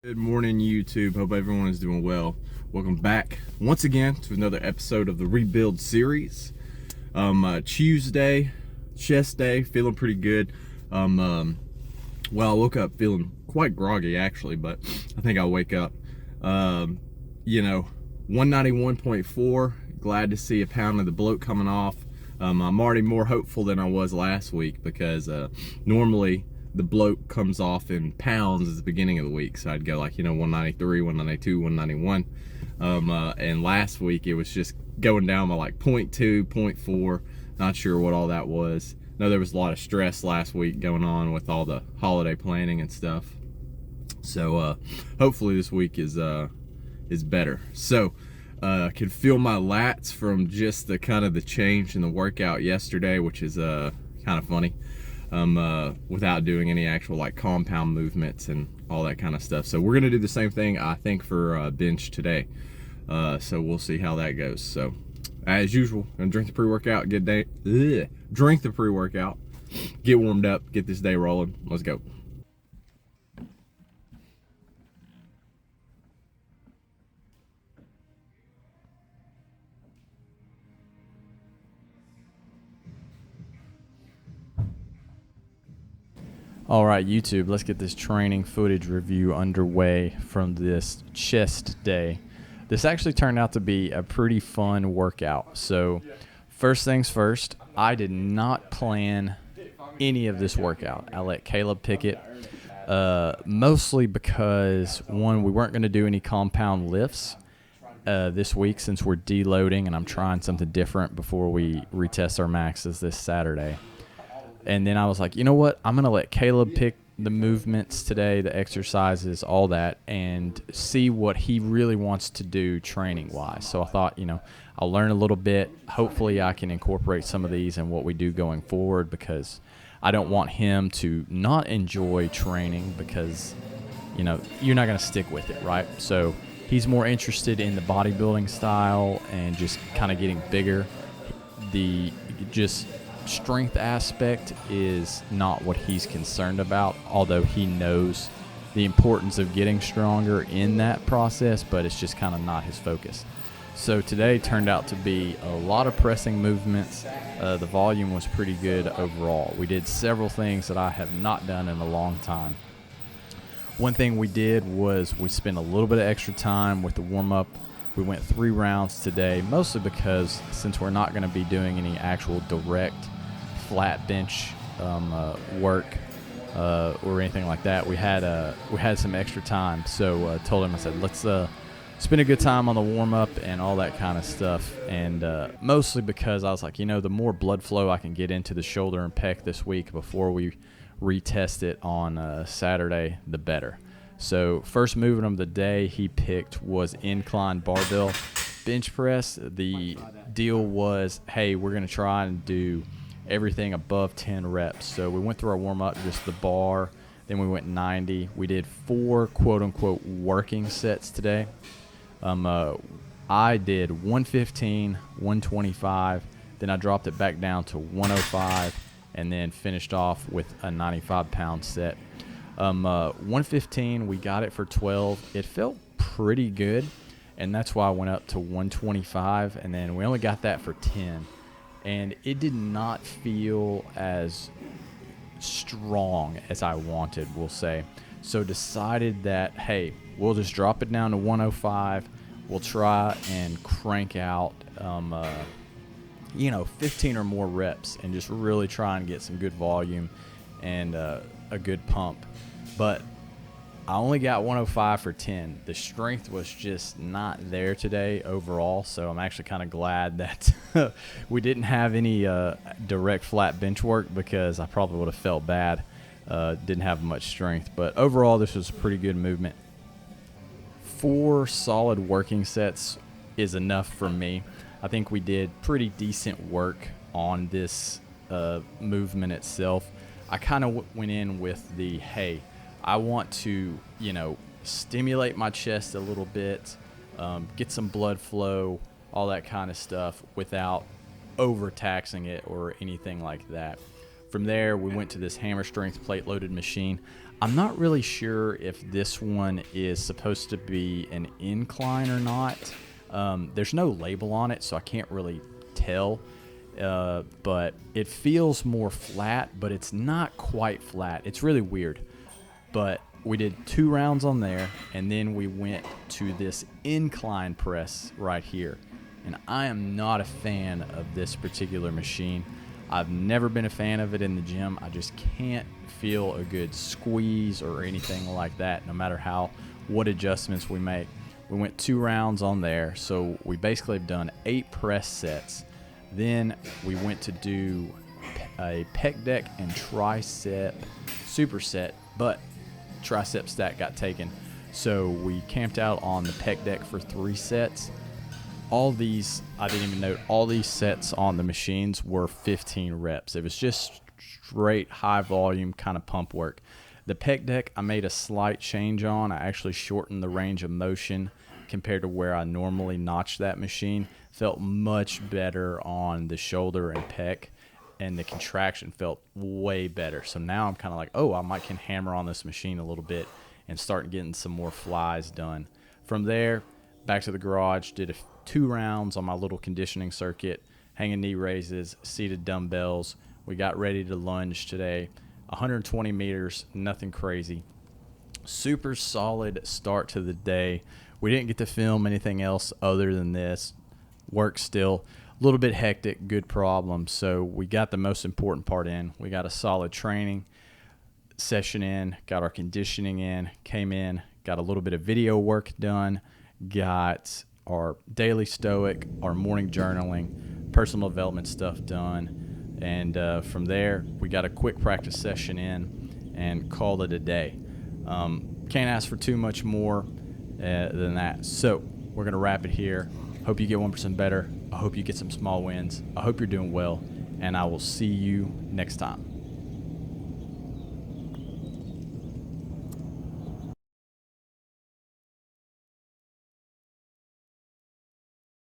Good morning, YouTube. Hope everyone is doing well. Welcome back once again to another episode of the Rebuild series. Tuesday, chest day, feeling pretty good. Well, I woke up feeling quite groggy actually, but I think I'll wake up. 191.4. Glad to see a pound of the bloat coming off. I'm already more hopeful than I was last week because normally the bloat comes off in pounds at the beginning of the week. So I'd go like, 193, 192, 191. And last week it was just going down by like 0.2, 0.4. Not sure what all that was. No, there was a lot of stress last week going on with all the holiday planning and stuff. So hopefully this week is better. So could feel my lats from just the kind of the change in the workout yesterday, which is kind of funny. Without doing any actual like compound movements and all that kind of stuff. So we're gonna do the same thing I think for bench today. So we'll see how that goes. So as usual, gonna drink the pre-workout, drink the pre-workout, get warmed up, get this day rolling. Let's go. All right, YouTube, let's get this training footage review underway from this chest day. This actually turned out to be a pretty fun workout. So first things first, I did not plan any of this workout. I let Caleb pick it, mostly because, one, we weren't going to do any compound lifts this week since we're deloading and I'm trying something different before we retest our maxes this Saturday. And then I was like, you know what? I'm going to let Caleb pick the movements today, the exercises, all that, and see what he really wants to do training-wise. So I thought, I'll learn a little bit. Hopefully I can incorporate some of these in what we do going forward because I don't want him to not enjoy training because, you're not going to stick with it, right? So he's more interested in the bodybuilding style and just kind of getting bigger. The strength aspect is not what he's concerned about, although he knows the importance of getting stronger in that process, but it's just kind of not his focus. So today turned out to be a lot of pressing movements. The volume was pretty good overall. We did several things that I have not done in a long time. One thing we did was we spent a little bit of extra time with the warm-up. We went 3 rounds today, mostly because since we're not going to be doing any actual direct flat bench work or anything like that, we had some extra time. So told him, I said, let's spend a good time on the warm-up and all that kind of stuff. And mostly because I was like, the more blood flow I can get into the shoulder and pec this week before we retest it on Saturday, the better. So first movement of the day he picked was incline barbell bench press. The deal was, hey, we're going to try and do everything above 10 reps. So we went through our warm-up, just the bar, then we went 90. We did 4 quote-unquote working sets today. I did 115, 125, then I dropped it back down to 105, and then finished off with a 95-pound set. 115, we got it for 12. It felt pretty good, and that's why I went up to 125, and then we only got that for 10. And it did not feel as strong as I wanted, we'll say. So decided that, hey, we'll just drop it down to 105. We'll try and crank out, 15 or more reps and just really try and get some good volume and a good pump. But I only got 105 for 10. The strength was just not there today overall, so I'm actually kind of glad that we didn't have any direct flat bench work because I probably would have felt bad. Didn't have much strength, but overall this was a pretty good movement. 4 solid working sets is enough for me. I think we did pretty decent work on this movement itself. I kind of went in with the, hey, I want to, stimulate my chest a little bit, get some blood flow, all that kind of stuff without overtaxing it or anything like that. From there, we went to this hammer strength plate loaded machine. I'm not really sure if this one is supposed to be an incline or not. There's no label on it, so I can't really tell. But it feels more flat, but it's not quite flat. It's really weird. But we did 2 rounds on there, and then we went to this incline press right here. And I am not a fan of this particular machine. I've never been a fan of it in the gym. I just can't feel a good squeeze or anything like that, no matter what adjustments we make. We went 2 rounds on there, so we basically have done 8 press sets. Then we went to do a pec deck and tricep superset, but tricep stack got taken. So we camped out on the pec deck for 3 sets. All these, I didn't even note, all these sets on the machines were 15 reps. It was just straight high volume kind of pump work. The pec deck, I made a slight change on. I actually shortened the range of motion compared to where I normally notch that machine. Felt much better on the shoulder and pec, and the contraction felt way better. So now I'm kind of like, oh, I can hammer on this machine a little bit and start getting some more flies done. From there, back to the garage, did 2 rounds on my little conditioning circuit, hanging knee raises, seated dumbbells. We got ready to lunge today. 120 meters, nothing crazy. Super solid start to the day. We didn't get to film anything else other than this. Work still a little bit hectic, good problem. So we got the most important part in. We got a solid training session in, got our conditioning in, came in, got a little bit of video work done, got our daily stoic, our morning journaling, personal development stuff done. And from there, we got a quick practice session in and called it a day. Can't ask for too much more than that. So we're going to wrap it here. Hope you get 1% better. I hope you get some small wins. I hope you're doing well, and I will see you next time.